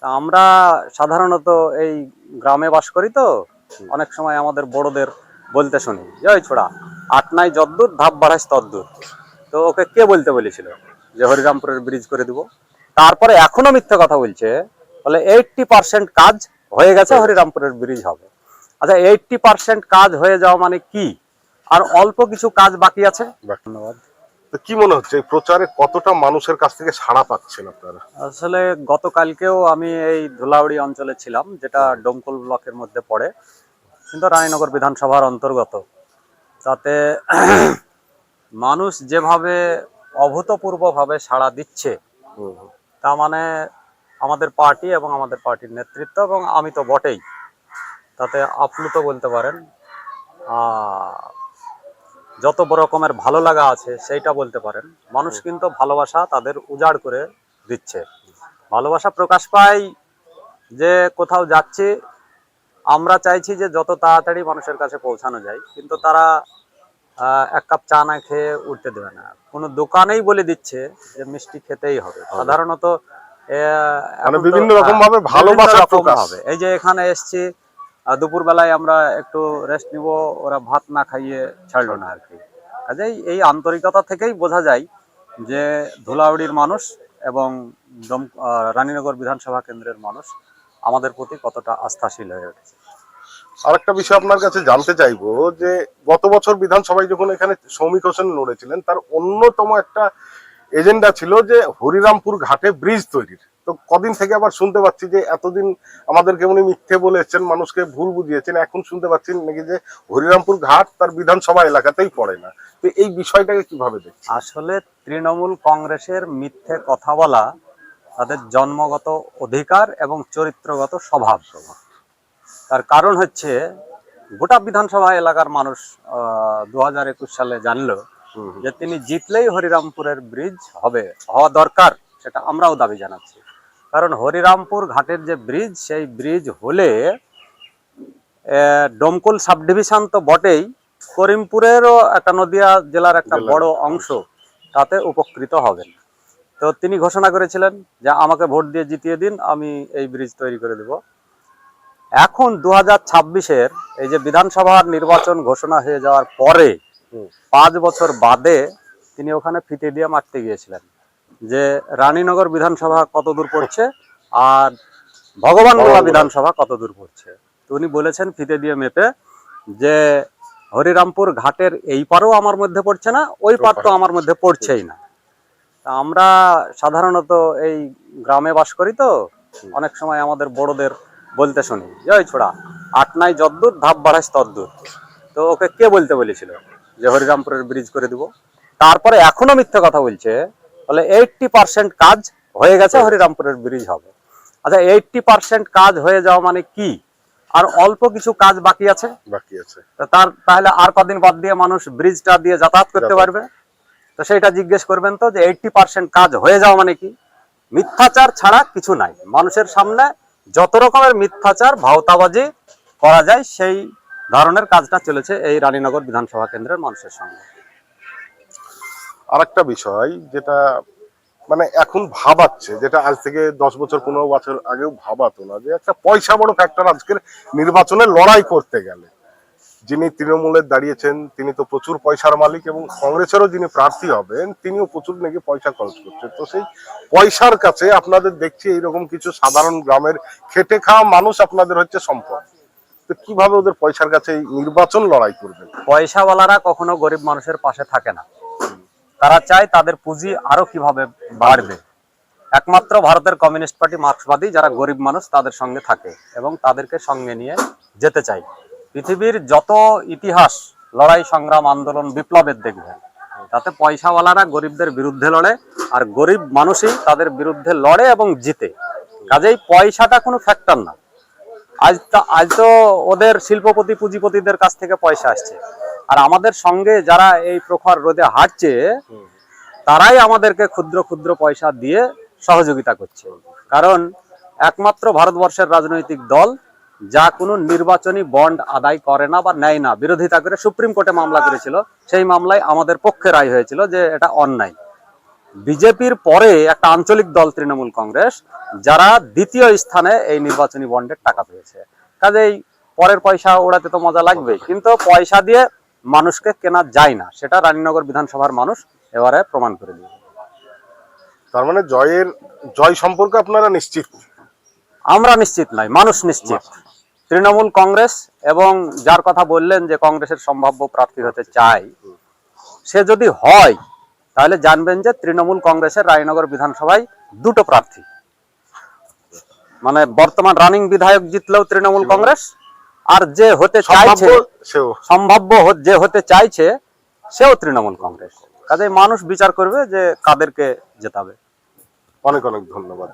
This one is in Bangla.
আমরা সাধারণত এই গ্রামে বাস করি তো অনেক সময় আমাদের বড়দের বলতে শুনি যে ওই ছোড়া আট নাই যদ্দূর ধাপ বাড়াস তদ্দূর। তো ওকে কে বলতে বলেছিল যে হরিরামপুরের ব্রিজ করে দিব? তারপরে এখনো মিথ্যে কথা বলছে, বলে 80% কাজ হয়ে গেছে, হরিরামপুরের ব্রিজ হবে। আচ্ছা, 80% কাজ হয়ে যাওয়া মানে কি? আর অল্প কিছু কাজ বাকি আছে। ধন্যবাদ। তো কি মনে হচ্ছে এই প্রচারে কতটা মানুষের কাছ থেকে সাড়া পাচ্ছেন আপনারা? আসলে গতকালকেও আমি এই ধুলাউড়ি অঞ্চলে ছিলাম, যেটা ডোমকল ব্লকের মধ্যে পড়ে, কিন্তু রানীনগর বিধানসভার অন্তর্গত। তাতে মানুষ যেভাবে অভূতপূর্বভাবে সাড়া দিচ্ছে, তা মানে আমাদের পার্টি এবং আমাদের পার্টির নেতৃত্ব এবং আমি তো বটেই, তাতে আপ্লুত বলতে পারেন। যত রকমের ভালো লাগা আছে সেইটা বলতে পারেন। মানুষ কিন্তু ভালোবাসা তাদের উজাড় করে দিচ্ছে, ভালোবাসা প্রকাশ পায়। যে কোথাও যাচ্ছি, আমরা চাইছি যে যত তাড়াতাড়ি মানুষের কাছে পৌঁছানো যায়, কিন্তু তারা এক কাপ চা না খেয়ে উঠতে দেবে না। কোনো দোকানেই বলে দিচ্ছে যে মিষ্টি খেতেই হবে। সাধারণত বিভিন্ন রকম ভাবে ভালোবাসা প্রকাশ হবে। এই যে এখানে এসছি, দুপুর বেলায় আমরা একটু রেস্ট নিব, ওরা ভাত না খাইয়ে ছাড়লো না আর কি। কাজেই এই আন্তরিকতা থেকেই বোঝা যায় যে ধুলাউড়ির মানুষ এবং রানীনগর বিধানসভা কেন্দ্রের মানুষ আমাদের প্রতি কতটা আস্থাশীল হয়ে উঠেছে। আরেকটা বিষয় আপনার কাছে জানতে চাইবো যে গত বছর বিধানসভায় যখন এখানে সৌমিক হোসেন লড়েছিলেন, তার অন্যতম একটা এজেন্ডা ছিল যে হরিরামপুর ঘাটে ব্রিজ তৈরির। তো কদিন থেকে আবার শুনতে পাচ্ছি যে এতদিন আমাদেরকে উনি মিথ্যে বলেছেন, মানুষকে ভুল বুঝিয়েছেন, এখন শুনতে পাচ্ছি নাকি যে হরিরামপুর ঘাট তার বিধানসভা এলাকাতেই পড়ে না। তো এই বিষয়টাকে কিভাবে দেখছেন? আসলে তৃণমূল কংগ্রেসের মিথ্যে কথা বলা তাদের জন্মগত অধিকার এবং চরিত্রগত স্বভাব। তার কারণ হচ্ছে, গোটা বিধানসভা এলাকার মানুষ 2021 সালে জানলো যে তিনি জিতলেই হরিরামপুরের ব্রিজ হবে, হওয়া দরকার, সেটা আমরাও দাবি জানাচ্ছি। কারণ হরিরামপুর ঘাটের যে ব্রিজ, সেই ব্রিজ হলে ডোমকল সাব ডিভিশন তো বটেই, করিমপুরেরও একটা, নদিয়া জেলার একটা বড় অংশ তাতে উপকৃত হবেন। তো তিনি ঘোষণা করেছিলেন যে আমাকে ভোট দিয়ে জিতিয়ে দিন, আমি এই ব্রিজ তৈরি করে দেব। এখন 2026-এর এই যে বিধানসভার নির্বাচন ঘোষণা হয়ে যাওয়ার পরে 5 বছর বাদে তিনি ওখানে ফিতে দিয়ে মারতে গিয়েছিলেন যে রানীনগর বিধানসভা কত দূর পড়ছে আর ভগবানগোলা বিধানসভা কত দূর পড়ছে। তো উনি বলেছেন ফিতে দিয়ে মেপে যে হরিরামপুর ঘাটের এই পারও আমার মধ্যে পড়ছে না, ওই পার তো আমার মধ্যে পড়ছেই না। আমরা সাধারণত এই গ্রামে বাস করি তো অনেক সময় আমাদের বড়দের বলতে শুনি যে ওই ছোড়া আট নাই যদ্দূর ধাপ বাড়াস তদ্দূর। তো ওকে কে বলতে বলেছিল যে হরিরামপুরের ব্রিজ করে দিব? তারপরে এখনো মিথ্যে কথা বলছে, বলে 80% কাজ হয়ে গেছে, হরিরামপুরের ব্রিজ হবে। আচ্ছা, 80% কাজ হয়ে যাওয়া মানে কি? আর অল্প কিছু কাজ বাকি আছে। তাহলে আর কদিন বাদ দিয়ে মানুষ ব্রিজটা দিয়ে যাতায়াত করতে পারবে? তো সেটা জিজ্ঞেস করবেন তো যে 80% কাজ হয়ে যাওয়া মানে কি? মিথ্যাচার ছাড়া কিছু নাই। মানুষের সামনে যত রকমের মিথ্যাচার ভাওতাবাজি করা যায়, সেই ধরনের কাজটা চলেছে এই রানীনগর বিধানসভা কেন্দ্রের মানুষের সঙ্গে। আরেকটা বিষয় যেটা মানে এখন ভাবাচ্ছে, যেটা আজ থেকে 10 বছর 15 বছর আগেও ভাবাতো না, যে একটা পয়সা বড় ফ্যাক্টর আজকের নির্বাচনে লড়াই করতে গেলে। যিনি তৃণমূলের দাঁড়িয়েছেন তিনি তো প্রচুর পয়সার মালিক, এবং কংগ্রেসেরও যিনি প্রার্থী হবেন তিনিও প্রচুর নাকি পয়সা খরচ করছেন। তো সেই পয়সার কাছে আপনাদের দেখছি এইরকম কিছু সাধারণ গ্রামের খেটে খাওয়া মানুষ আপনাদের হচ্ছে সম্পদ। তো কিভাবে ওদের পয়সার কাছে নির্বাচন লড়াই করবেন? পয়সাওয়ালারা কখনো গরিব মানুষের পাশে থাকে না। তারা চায় তাদের পুঁজি আরো কিভাবে বাড়বে। একমাত্র ভারতের কমিউনিস্ট পার্টি মার্ক্সবাদী যারা গরিব মানুষ তাদের সঙ্গে থাকে এবং তাদেরকে সঙ্গে নিয়ে যেতে চায়। পৃথিবীর যত ইতিহাস, লড়াই সংগ্রাম, আন্দোলন, বিপ্লবের দেখবেন, তাতে পয়সাওয়ালারা গরিবদের বিরুদ্ধে লড়ে আর গরিব মানুষই তাদের বিরুদ্ধে লড়ে এবং জিতে। কাজেই পয়সাটা কোনো ফ্যাক্টর না। আজ তো ওদের শিল্পপতি পুঁজিপতিদের কাছ থেকে পয়সা আসছে, আর আমাদের সঙ্গে যারা এই প্রখর রোদে হাঁটছে তারাই আমাদেরকে ক্ষুদ্র ক্ষুদ্র পয়সা দিয়ে সহযোগিতা করছে। কারণ একমাত্র ভারতবর্ষের রাজনৈতিক দল যা কোনো নির্বাচনী বন্ড আদায় করে না বা নেয় না, বিরোধিতা করে সুপ্রিম কোর্টে মামলা করেছিল, সেই মামলায় আমাদের পক্ষে রায় হয়েছিল যে এটা অন্যায়। বিজেপির পরে একটা আঞ্চলিক দল তৃণমূল কংগ্রেস, যারা দ্বিতীয় স্থানে এই নির্বাচনী বন্ডের টাকা পেয়েছে। কাজেই পরের পয়সা ওড়াতে তো মজা লাগবে, কিন্তু পয়সা দিয়ে মানুষকে কেনা যায় না, সেটা রানীনগর বিধানসভার মানুষ এবারে প্রমাণ করে দিবে। তার মানে জয় সম্পর্কে আপনারা নিশ্চিত? আমরা নিশ্চিত নয়, মানুষ নিশ্চিত। তৃণমূল কংগ্রেস, এবং যার কথা বললেন যে কংগ্রেসের সম্ভাব্য প্রার্থী হতে চায়, সে যদি হয় তাহলে জানবেন যে তৃণমূল কংগ্রেসের রানীনগর বিধানসভায় দুটো প্রার্থী, মানে বর্তমান রানিং বিধায়ক জিতলেও তৃণমূল কংগ্রেস, আর যে হতে চাইছে সম্ভাব্য যে হতে চাইছে সেও তৃণমূল কংগ্রেস। কাজে মানুষ বিচার করবে যে কাদেরকে জেতাবে। অনেক অনেক ধন্যবাদ।